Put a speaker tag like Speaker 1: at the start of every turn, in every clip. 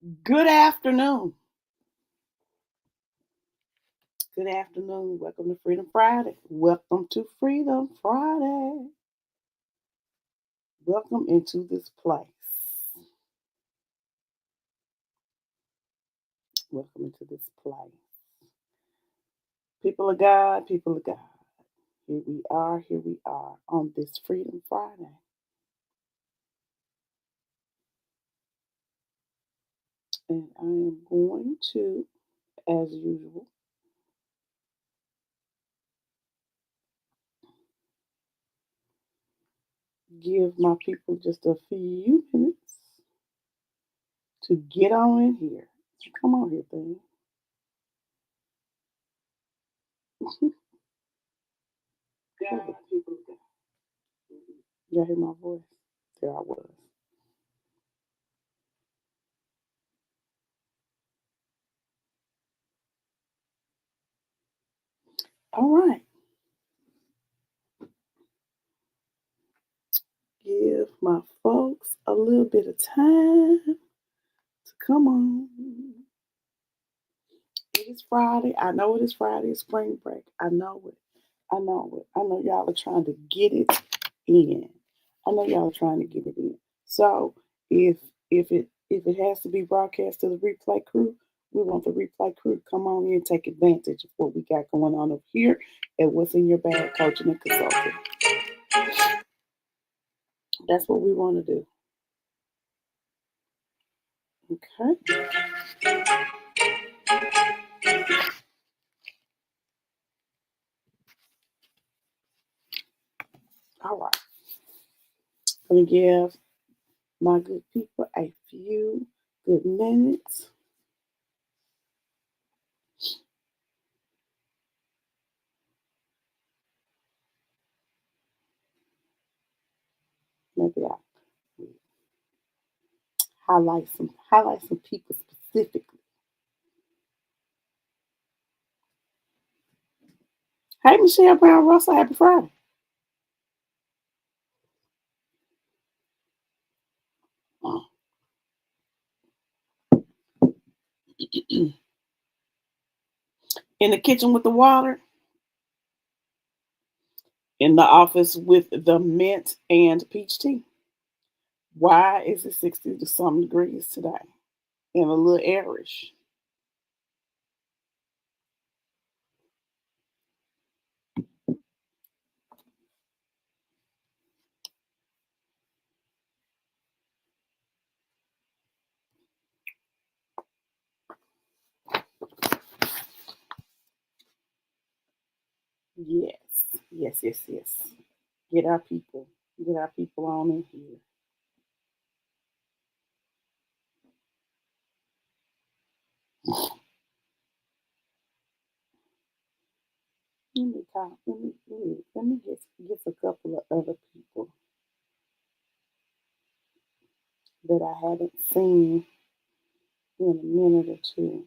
Speaker 1: Good afternoon. Good afternoon. Welcome to Freedom Friday. Welcome to Freedom Friday. Welcome into this place. Welcome into this place. People of God. Here we are on this Freedom Friday. And I am going to, as usual, give my people just a few minutes to get on in here. Come on here, thing. God, people of God. Y'all hear my voice? There I was. All right. Give my folks a little bit of time to come on. It is Friday. I know it is Friday. It's spring break. I know it. I know it. I know y'all are trying to get it in. I know y'all are trying to get it in. So if it has to be broadcast to the replay crew, we want the replay crew to come on in and take advantage of what we got going on over here at What's in Your Bag Coaching and Consulting. That's what we want to do. Okay. All right. I'm going to give my good people a few good minutes. Maybe I'll highlight some people specifically. Hey, Michelle Brown Russell, happy Friday. In the kitchen with the water, in the office with the mint and peach tea. Why is it 60 to some degrees today and a little airish? Yes, yes. Get our people, get our people on in here. Let me get a couple of other people that I haven't seen in a minute or two.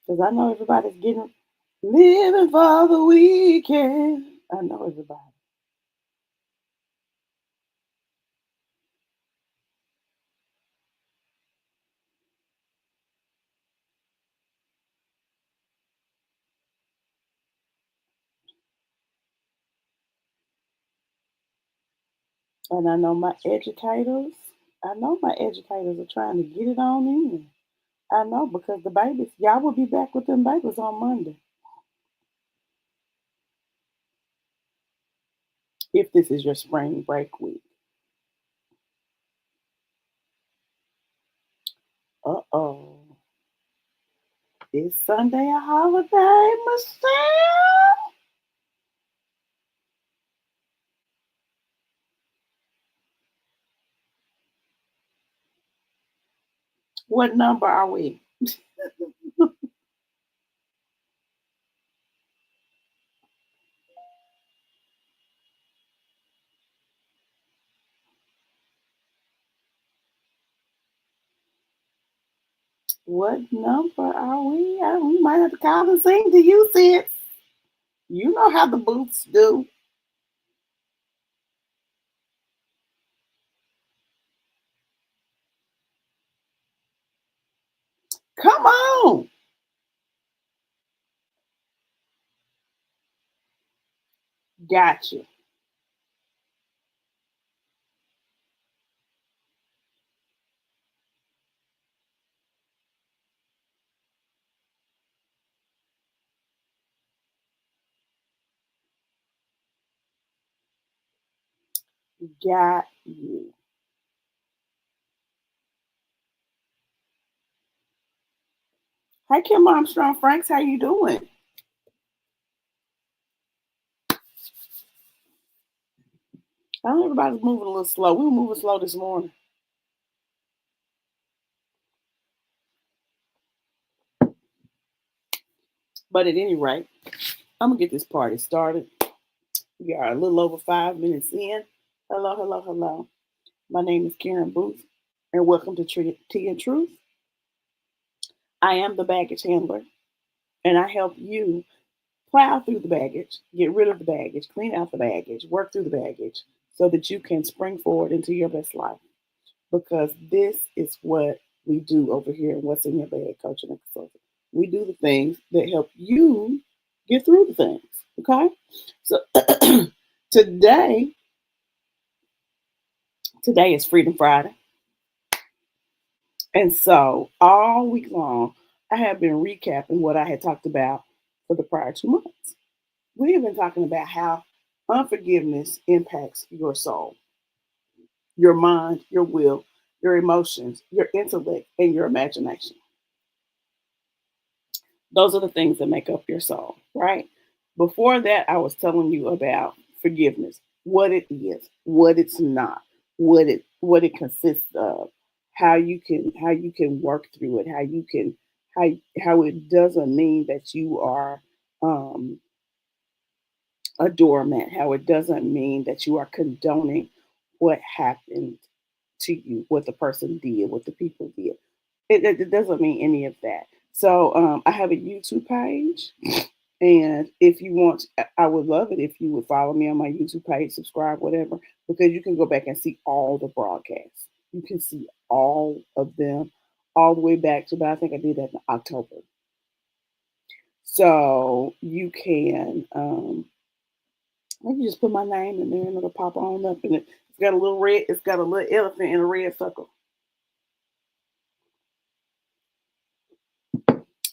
Speaker 1: Because I know everybody's getting living for the weekend. I know everybody. And I know my educators are trying to get it on in. I know because the babies, y'all will be back with them babies on Monday. If this is your spring break week. Uh-oh. Is Sunday a holiday, Michelle? What number are we? What number are we? We might have to call and sing to you, sis. You know how the booths do. Gotcha. Got you. Hey, Kim Armstrong Franks, how you doing? I know everybody's moving a little slow. We were moving slow this morning. But at any rate, I'm going to get this party started. We are a little over 5 minutes in. Hello, hello, hello. My name is Karen Booth, and welcome to Tea and Truth. I am the baggage handler, and I help you plow through the baggage, get rid of the baggage, clean out the baggage, work through the baggage so that you can spring forward into your best life. Because this is what we do over here in What's in Your Bag Coaching and Consulting. We do the things that help you get through the things. Okay? So today, today is Freedom Friday. And so all week long, I have been recapping what I had talked about for the prior 2 months. We have been talking about how unforgiveness impacts your soul, your mind, your will, your emotions, your intellect, and your imagination. Those are the things that make up your soul, right? Before that, I was telling you about forgiveness, what it is, what it's not, what it consists of, how you can work through it, how how it doesn't mean that you are um, a doormat, how it doesn't mean that you are condoning what happened to you, what the person did, what the people did. It doesn't mean any of that. So I have a YouTube page, and if you want, I would love it if you would follow me on my YouTube page, subscribe, whatever, because you can go back and see all the broadcasts. You can see all of them, all the way back to, but I think I did that in October. So you can, I can just put my name in there and it'll pop on up, and it's got a little red, it's got a little elephant in a red circle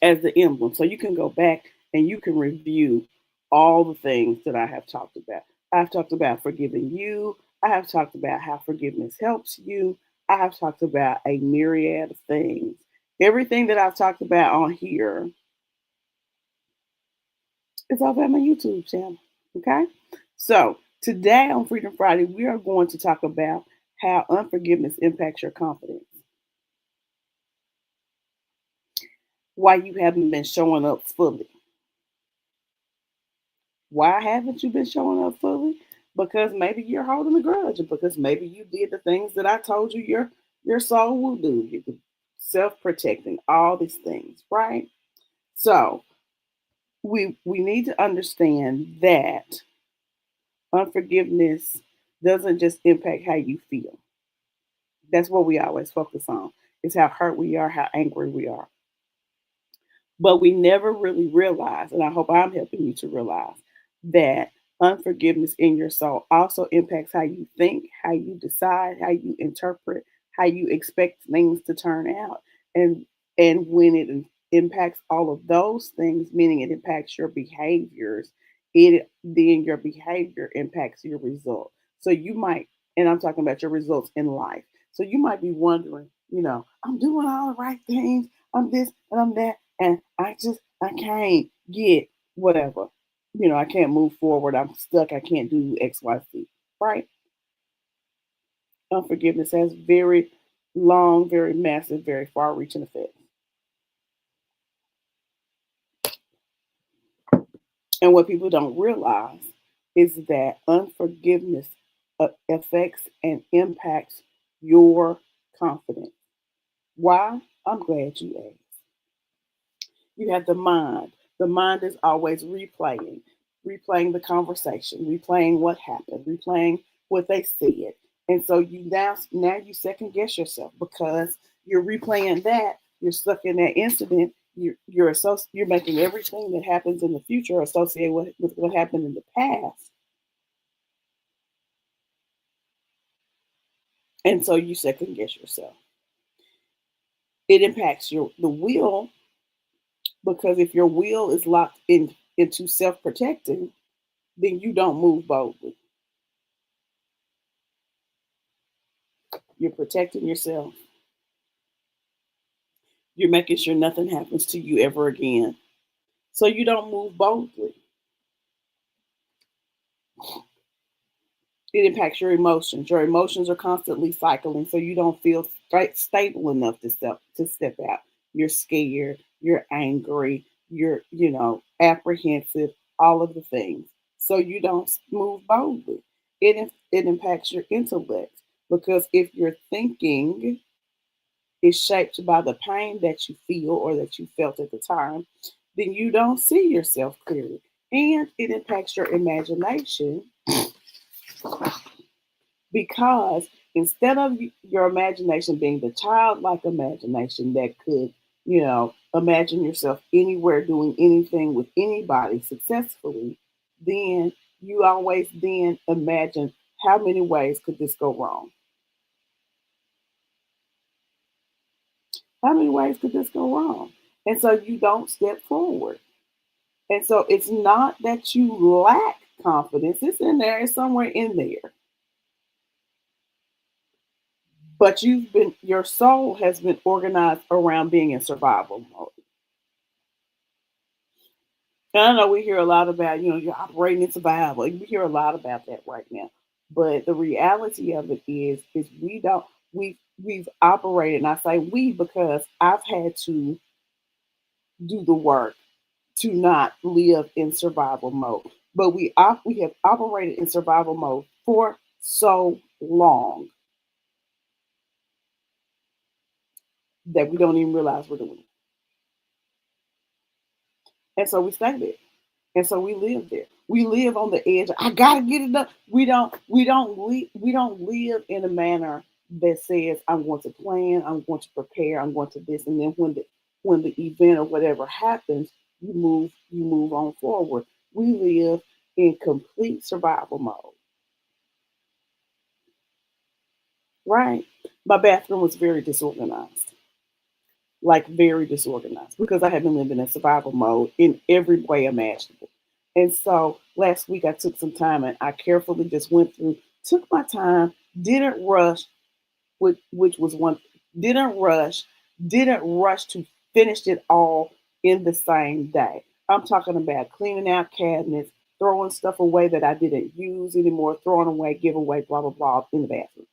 Speaker 1: as the emblem. So you can go back and you can review all the things that I have talked about. I've talked about forgiving you. I have talked about how forgiveness helps you. I have talked about a myriad of things. Everything that I've talked about on here is over at my YouTube channel. Okay? So today on Freedom Friday, we are going to talk about how unforgiveness impacts your confidence, why you haven't been showing up fully. Why haven't you been showing up fully? Because maybe you're holding a grudge, or because maybe you did the things that I told you your soul will do. You can self-protecting, all these things, right? So we need to understand that unforgiveness doesn't just impact how you feel. That's what we always focus on. It's how hurt we are, how angry we are. But we never really realize, and I hope I'm helping you to realize, that unforgiveness in your soul also impacts how you think, how you decide, how you interpret, how you expect things to turn out. And when it impacts all of those things, meaning it impacts your behaviors, it then your behavior impacts your result. So you might, and I'm talking about your results in life. So you might be wondering, I'm doing all the right things, I'm this and I'm that, and I can't get whatever. I can't move forward. I'm stuck. I can't do X, Y, Z. Right? Unforgiveness has very long, very massive, very far-reaching effects. And what people don't realize is that unforgiveness affects and impacts your confidence. Why? I'm glad you asked. You have the mind. The mind is always replaying the conversation, replaying what happened, replaying what they said. And so now you second guess yourself because you're replaying that, you're stuck in that incident, you're making everything that happens in the future associated with what happened in the past. And so you second guess yourself. It impacts the will, because if your will is locked into self-protecting, then you don't move boldly. You're protecting yourself. You're making sure nothing happens to you ever again. So you don't move boldly. It impacts your emotions. Your emotions are constantly cycling, so you don't feel stable enough to step out. You're scared. You're angry. You're apprehensive. All of the things. So you don't move boldly. It impacts your intellect, because if your thinking is shaped by the pain that you feel or that you felt at the time, then you don't see yourself clearly. And it impacts your imagination, because instead of your imagination being the childlike imagination that could, imagine yourself anywhere doing anything with anybody successfully, then you always then imagine, how many ways could this go wrong? How many ways could this go wrong? And so you don't step forward. And so it's not that you lack confidence, it's in there, it's somewhere in there. But your soul has been organized around being in survival mode. And I know we hear a lot about, you're operating in survival. We hear a lot about that right now. But the reality of it is we don't we've operated, and I say we because I've had to do the work to not live in survival mode. But we have operated in survival mode for so long that we don't even realize we're doing it. And so we stay there. And so we live there. We live on the edge. I gotta get it done. We don't live in a manner that says, I'm going to plan, I'm going to prepare, I'm going to this, and then when the event or whatever happens, you move on forward. We live in complete survival mode, right? My bathroom was very disorganized, like very disorganized, because I had been living in survival mode in every way imaginable. And so last week I took some time and I carefully just went through, took my time, didn't rush, which was one, didn't rush, didn't rush to finish it all in the same day. I'm talking about cleaning out cabinets, throwing stuff away that I didn't use anymore, throwing away, give away, blah, blah, blah, in the bathroom.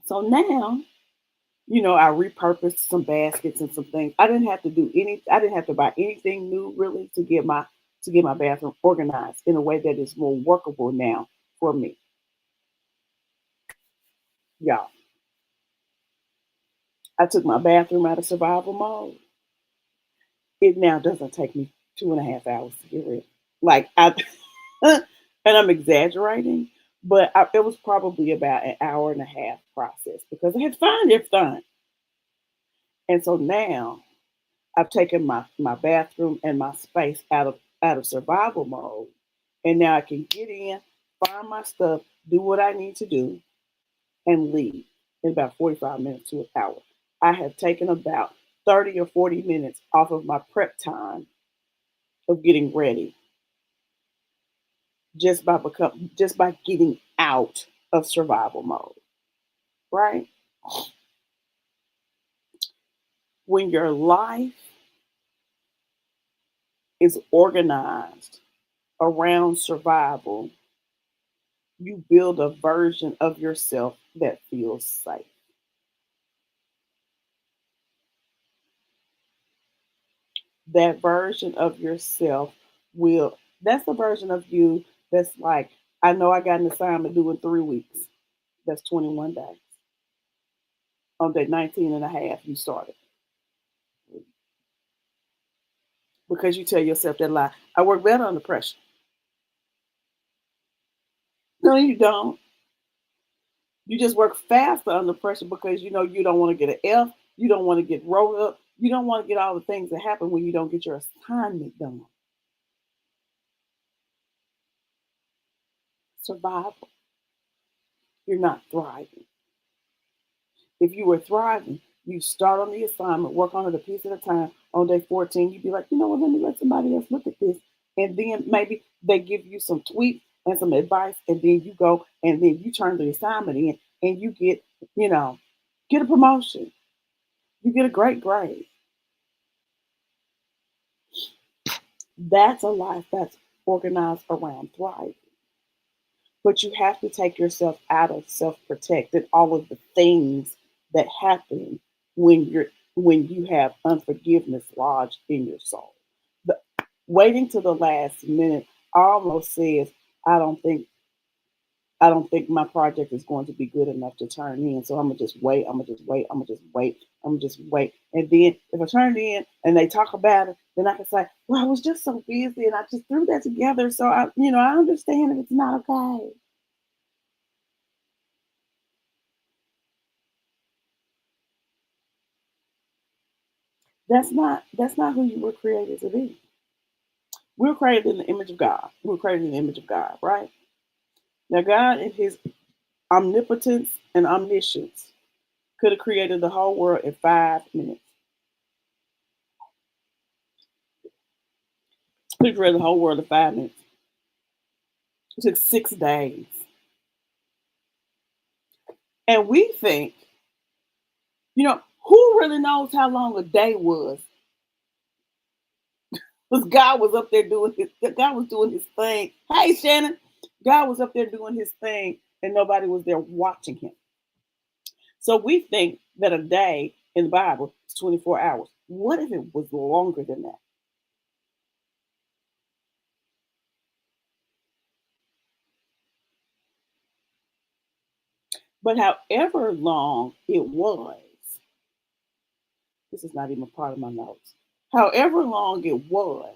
Speaker 1: So now, I repurposed some baskets and some things. I didn't have to buy anything new really to get my bathroom organized in a way that is more workable now for me. Y'all, I took my bathroom out of survival mode. It now doesn't take me 2.5 hours to get rid. Like I and I'm exaggerating, but it was probably about an hour and a half process because I had to find everything. And so now I've taken my bathroom and my space out of survival mode, and now I can get in, find my stuff, do what I need to do, and leave in about 45 minutes to an hour. I have taken about 30 or 40 minutes off of my prep time of getting ready just by getting out of survival mode, right? When your life is organized around survival, you build a version of yourself that feels safe. That version of yourself that's the version of you that's like, I know I got an assignment due in 3 weeks. That's 21 days. On day 19 and a half, you started. Because you tell yourself that lie. I work better under pressure. No, you don't. You just work faster under pressure because you don't want to get an F, you don't want to get rolled up, you don't want to get all the things that happen when you don't get your assignment done. Survival. You're not thriving. If you were thriving, you start on the assignment, work on it a piece at a time. On day 14, you'd be like, you know what, let me let somebody else look at this. And then maybe they give you some tweaks and some advice, and then you go and then you turn the assignment in and you get, you know, get a promotion. You get a great grade. That's a life that's organized around thriving. But you have to take yourself out of self-protect and all of the things that happen when you have unforgiveness lodged in your soul. The, waiting to the last minute almost says, I don't think I don't think my project is going to be good enough to turn in. So I'm gonna just wait. I'm gonna just wait. I'm gonna just wait. I'm gonna just wait. And then if I turn it in and they talk about it, then I can say, "Well, I was just so busy and I just threw that together." So I understand if it's not okay. That's not who you were created to be. We were created in the image of God. We were created in the image of God, right? Now, God, in His omnipotence and omniscience, could have created the whole world in 5 minutes. Could have created the whole world in 5 minutes. It took 6 days. And we think, who really knows how long a day was? Because God was up there God was doing his thing. Hey, Shannon. God was up there doing his thing and nobody was there watching him. So we think that a day in the Bible is 24 hours. What if it was longer than that? But however long it was, this is not even part of my notes. However long it was,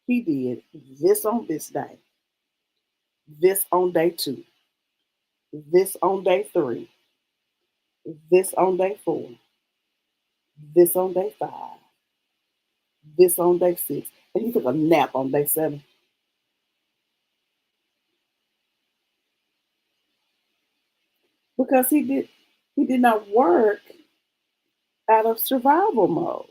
Speaker 1: he did this on this day, this on day 2, this on day 3, this on day 4, this on day 5, this on day 6, and he took a nap on day 7 because he did not work out of survival mode.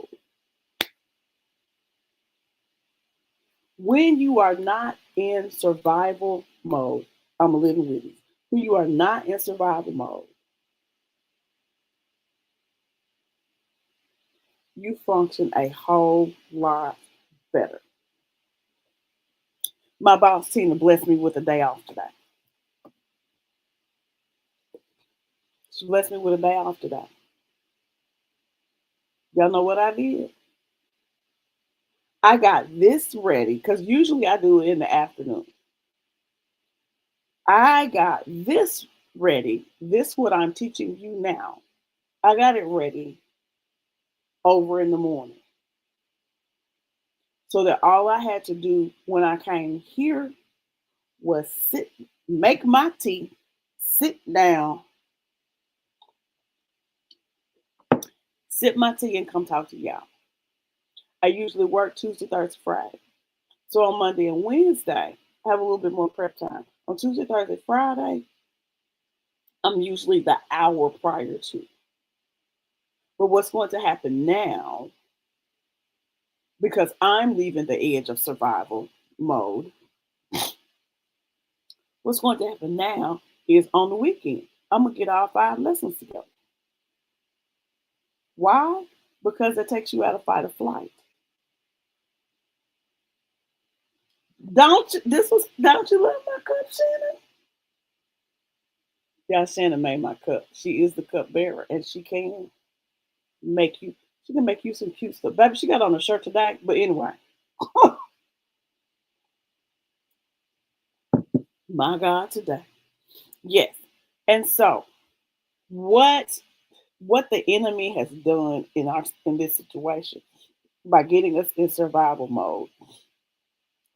Speaker 1: When you are not in survival mode, I'm a living witness. When you are not in survival mode, you function a whole lot better. My boss Tina blessed me with a day off today. She blessed me with a day off today. Y'all know what I did? I got this ready because usually I do it in the afternoon. I got this ready. This what I'm teaching you now. I got it ready over in the morning. So that all I had to do when I came here was make my tea, sit down, sip my tea, and come talk to y'all. I usually work Tuesday, Thursday, Friday. So on Monday and Wednesday, I have a little bit more prep time. On Tuesday, Thursday, Friday, I'm usually the hour prior to. But what's going to happen now, because I'm leaving the edge of survival mode, what's going to happen now is on the weekend, I'm going to get all 5 lessons together. Why? Because it takes you out of fight or flight. Don't you love my cup, Shannon? Yeah, Shannon made my cup. She is the cup bearer, and make you she can make you some cute stuff. Baby, she got on a shirt today, but anyway. My God today. Yes. And so what what the enemy has done in this situation by getting us in survival mode,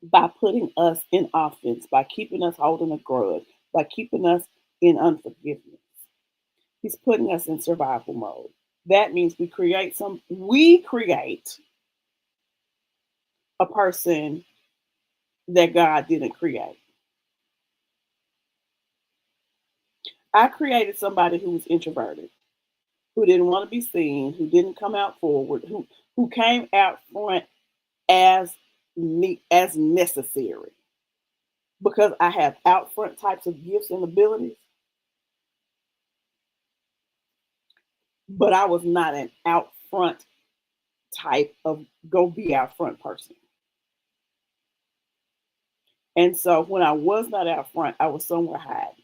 Speaker 1: by putting us in offense, by keeping us holding a grudge, by keeping us in unforgiveness. He's putting us in survival mode. That means we create a person that God didn't create. I created somebody who was introverted. who didn't want to be seen, who didn't come out forward, who came out front as as necessary because I have out front types of gifts and abilities, but I was not an out front type of go be out front person. And so when I was not out front, I was somewhere hiding.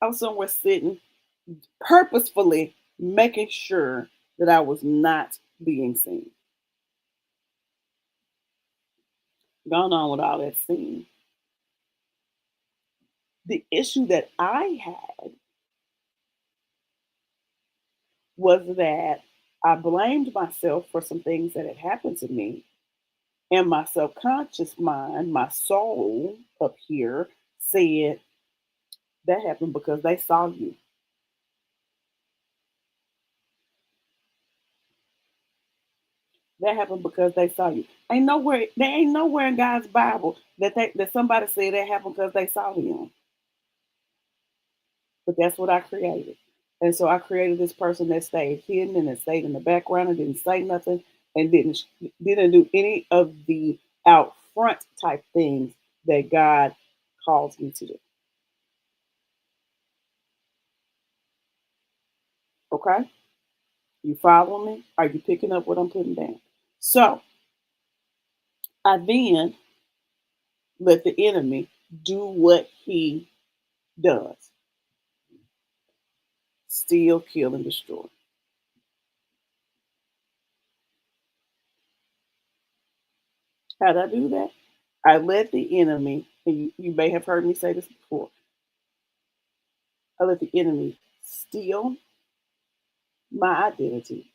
Speaker 1: I was somewhere sitting, purposefully making sure that I was not being seen. Gone on with all that scene. The issue that I had was that I blamed myself for some things that had happened to me. And my subconscious mind, my soul up here said, that happened because they saw you. That happened because they saw you. Ain't nowhere in God's Bible that somebody said that happened because they saw him. But that's what I created. And so I created this person that stayed hidden and that stayed in the background and didn't say nothing and didn't do any of the out front type things that God calls me to do. Okay? You follow me? Are you picking up what I'm putting down? So I then let the enemy do what he does: steal, kill, and destroy. How did I do that? I let the enemy, and you may have heard me say this before, I let the enemy steal my identity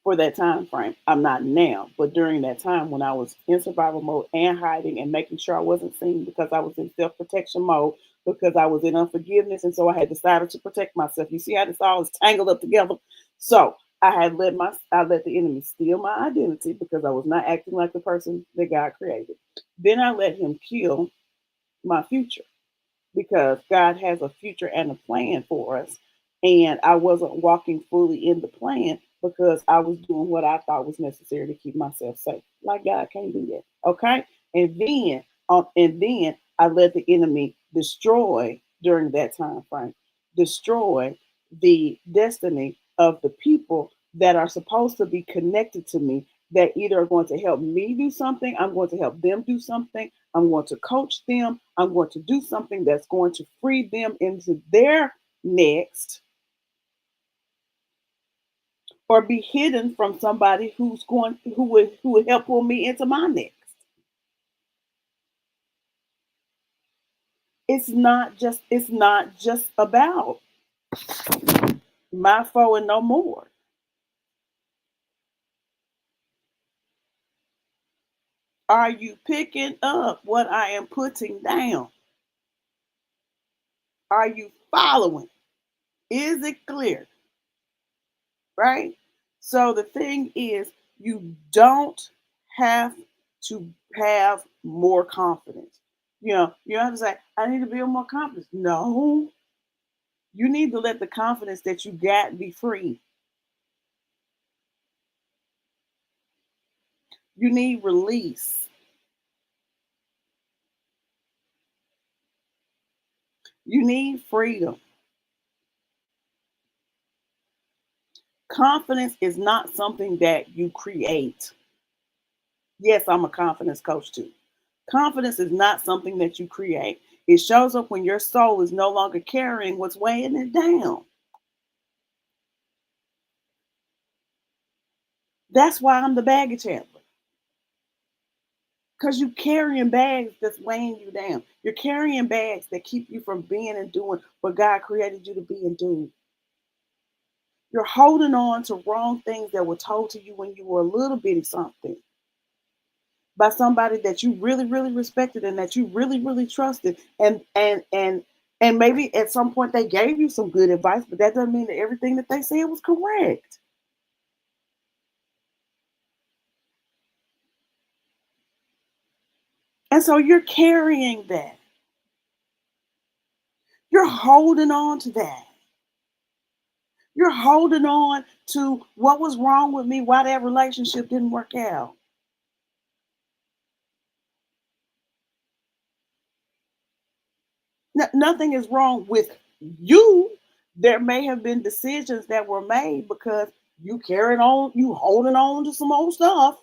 Speaker 1: for that time frame. I'm not now, but during that time when I was in survival mode and hiding and making sure I wasn't seen because I was in self protection mode, because I was in unforgiveness, and so I had decided to protect myself. You see how this all is tangled up together. So I let the enemy steal my identity because I was not acting like the person that God created. Then I let him kill my future because God has a future and a plan for us. And I wasn't walking fully in the plan because I was doing what I thought was necessary to keep myself safe. Like God can't do that. Okay. And then I let the enemy destroy during that time frame, destroy the destiny of the people that are supposed to be connected to me, that either are going to help me do something, I'm going to help them do something, I'm going to coach them, I'm going to do something that's going to free them into their next, or be hidden from somebody who would help pull me into my next. It's not just about my foe and no more. Are you picking up what I am putting down? Are you following? Is it clear? Right? So the thing is, you don't have to have more confidence. You don't have to say, I need to build more confidence. No, you need to let the confidence that you got be free. You need release. You need freedom. Confidence is not something that you create. Yes, I'm a confidence coach too. Confidence is not something that you create. It shows up when your soul is no longer carrying what's weighing it down. That's why I'm the baggage handler. Because you're carrying bags that's weighing you down. You're carrying bags that keep you from being and doing what God created you to be and do. You're holding on to wrong things that were told to you when you were a little bitty something by somebody that you really, really respected and that you really, really trusted. And maybe at some point they gave you some good advice, but that doesn't mean that everything that they said was correct. And so you're carrying that. You're holding on to that. You're holding on to what was wrong with me, why that relationship didn't work out. Nothing is wrong with you. There may have been decisions that were made because you carried on, you holding on to some old stuff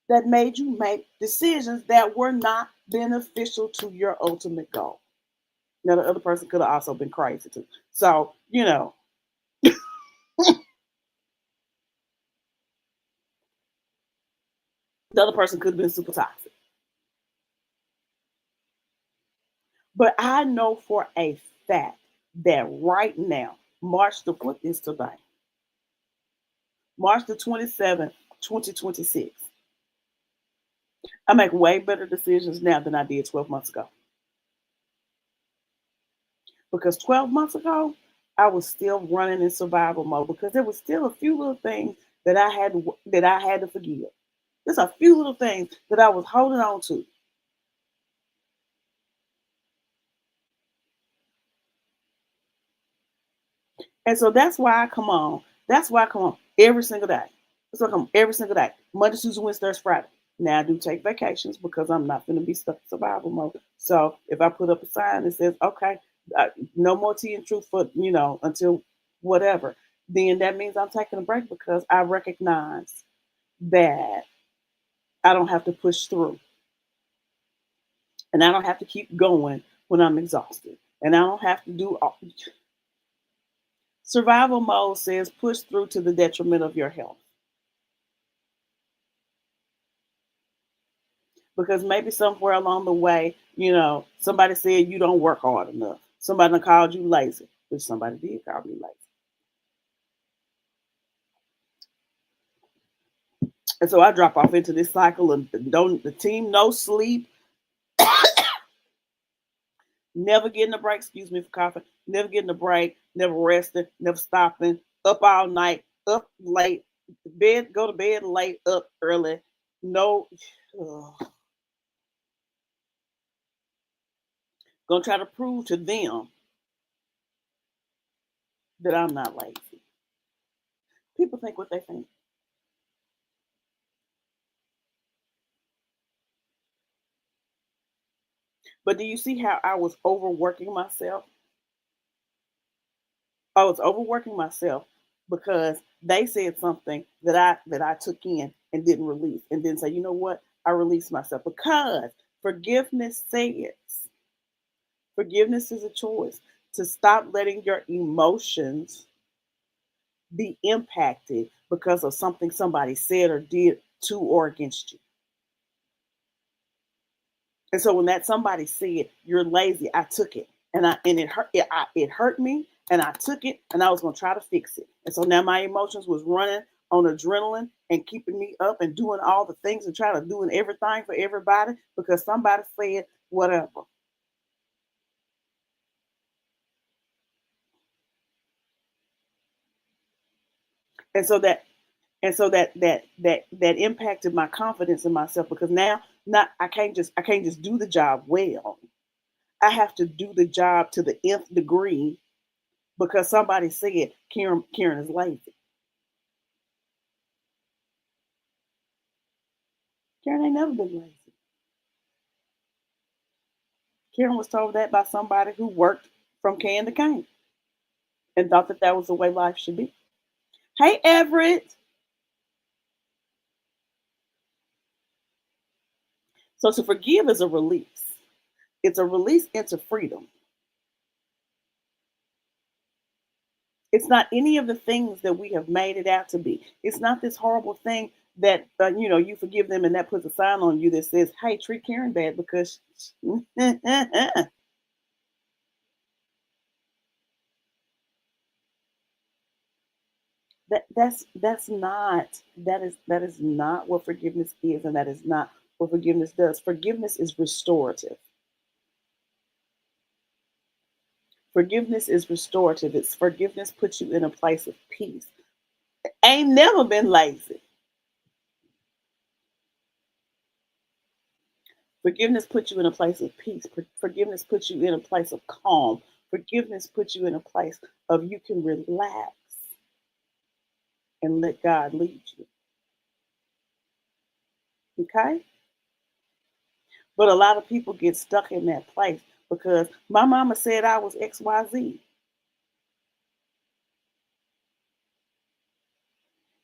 Speaker 1: that made you make decisions that were not beneficial to your ultimate goal. Now, the other person could have also been crazy too. So, the other person could have been super toxic. But I know for a fact that right now, what is today? March the 27th, 2026. I make way better decisions now than I did 12 months ago. Because 12 months ago, I was still running in survival mode because there was still a few little things that I had to forgive. There's a few little things that I was holding on to. And so that's why I come on. That's why I come on every single day. That's why I come every single day. Monday, Tuesday, Wednesday, Thursday, Friday. Now I do take vacations because I'm not going to be stuck in survival mode. So if I put up a sign that says, okay, no more tea and truth for, until whatever, then that means I'm taking a break because I recognize that I don't have to push through and I don't have to keep going when I'm exhausted. And I don't have to do survival mode says push through to the detriment of your health. Because maybe somewhere along the way, somebody said you don't work hard enough. Somebody done called you lazy, which somebody did call me lazy. And so I drop off into this cycle of don't the team no sleep, never getting a break, excuse me for coughing, never getting a break, never resting, never stopping, up all night, up late, go to bed late, up early. No, ugh. Gonna try to prove to them that I'm not lazy. People think what they think. But do you see how I was overworking myself? I was overworking myself because they said something that I took in and didn't release and then say, you know what? I released myself because forgiveness is a choice to stop letting your emotions be impacted because of something somebody said or did to or against you. And so when that somebody said you're lazy, I took it and it hurt me and I took it and I was gonna try to fix it. And so now my emotions was running on adrenaline and keeping me up and doing all the things and trying to doing everything for everybody because somebody said whatever. And so that impacted my confidence in myself because now not I can't just do the job well. I have to do the job to the nth degree because somebody said Karen is lazy. Karen ain't never been lazy. Karen was told that by somebody who worked from can to can and thought that that was the way life should be. Hey, Everett. So to forgive is a release. It's a release into freedom. It's not any of the things that we have made it out to be. It's not this horrible thing that you forgive them and that puts a sign on you that says, "Hey, treat Karen bad because." That is not what forgiveness is, and that is not what forgiveness does. Forgiveness is restorative. Forgiveness is restorative. It's forgiveness puts you in a place of peace. Ain't never been lazy. Forgiveness puts you in a place of peace. Forgiveness puts you in a place of calm. Forgiveness puts you in a place of you can relax and let God lead you. Okay? But a lot of people get stuck in that place because my mama said I was XYZ.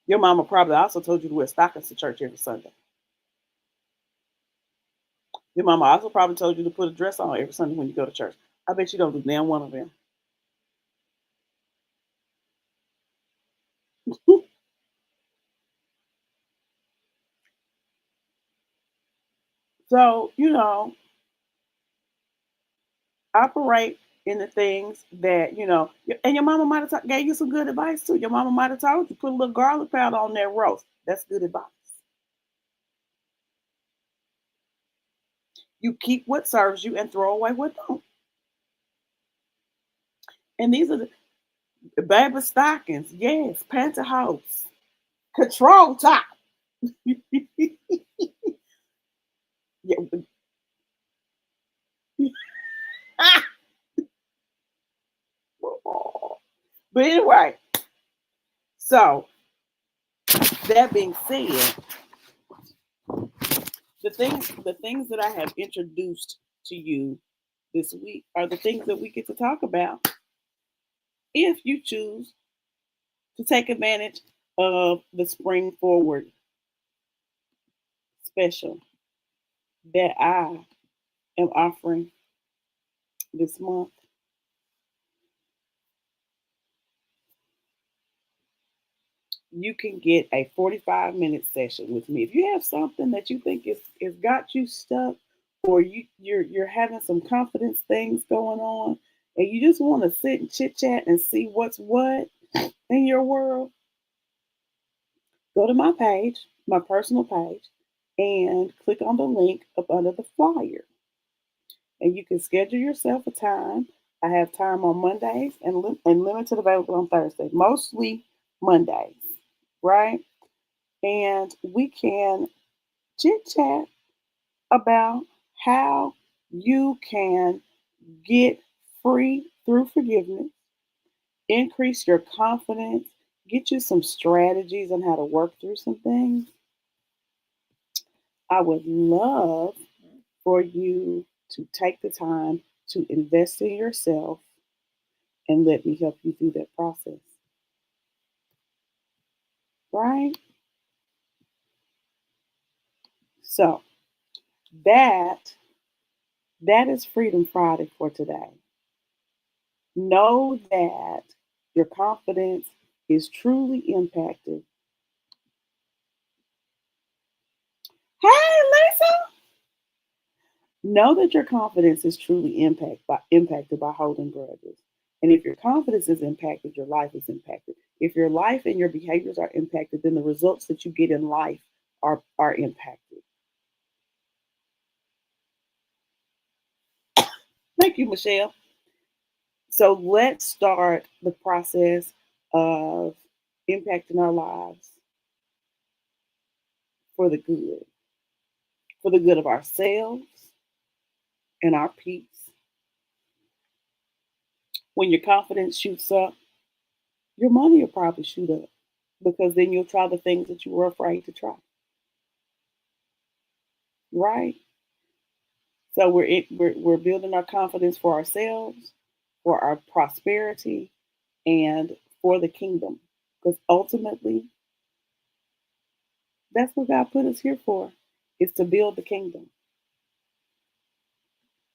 Speaker 1: Your mama probably also told you to wear stockings to church every Sunday. Your mama also probably told you to put a dress on every Sunday when you go to church. I bet you don't do damn one of them. So, operate in the things that, and your mama might have gave you some good advice too. Your mama might have told you, put a little garlic powder on that roast. That's good advice. You keep what serves you and throw away what don't. And these are the baby stockings. Yes, pantyhose. Control top. Yeah. But anyway, so that being said, the things that I have introduced to you this week are the things that we get to talk about if you choose to take advantage of the Spring Forward special that I am offering this month. You can get a 45-minute session with me. If you have something that you think is got you stuck, or you're having some confidence things going on, and you just want to sit and chit chat and see what's what in your world, go to my page, my personal page, and click on the link up under the flyer. And you can schedule yourself a time. I have time on Mondays and limited available on Thursday, mostly Mondays, right? And we can chit chat about how you can get free through forgiveness, increase your confidence, get you some strategies on how to work through some things. I would love for you to take the time to invest in yourself and let me help you through that process. Right? So that that is Freedom Friday for today. Know that your confidence is truly impacted. Hey, Lisa! Know that your confidence is truly impacted by holding grudges. And if your confidence is impacted, your life is impacted. If your life and your behaviors are impacted, then the results that you get in life are impacted. Thank you, Michelle. So let's start the process of impacting our lives for for the good of ourselves and our peace. When your confidence shoots up, your money will probably shoot up because then you'll try the things that you were afraid to try, right? So we're building our confidence for ourselves, for our prosperity, and for the kingdom. Because ultimately, that's what God put us here for, is to build the kingdom.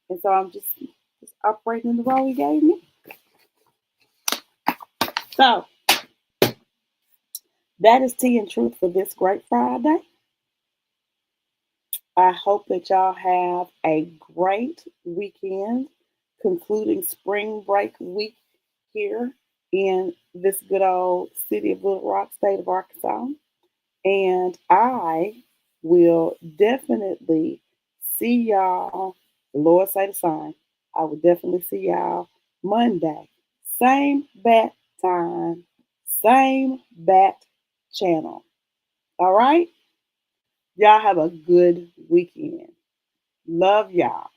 Speaker 1: And so I'm just operating in the role He gave me. So that is tea and truth for this great Friday. I hope that y'all have a great weekend, concluding spring break week here in this good old city of Little Rock, state of Arkansas. And I will definitely see y'all. The Lord say the sign. I will definitely see y'all Monday. Same bat time, same bat channel. All right? Y'all have a good weekend. Love y'all.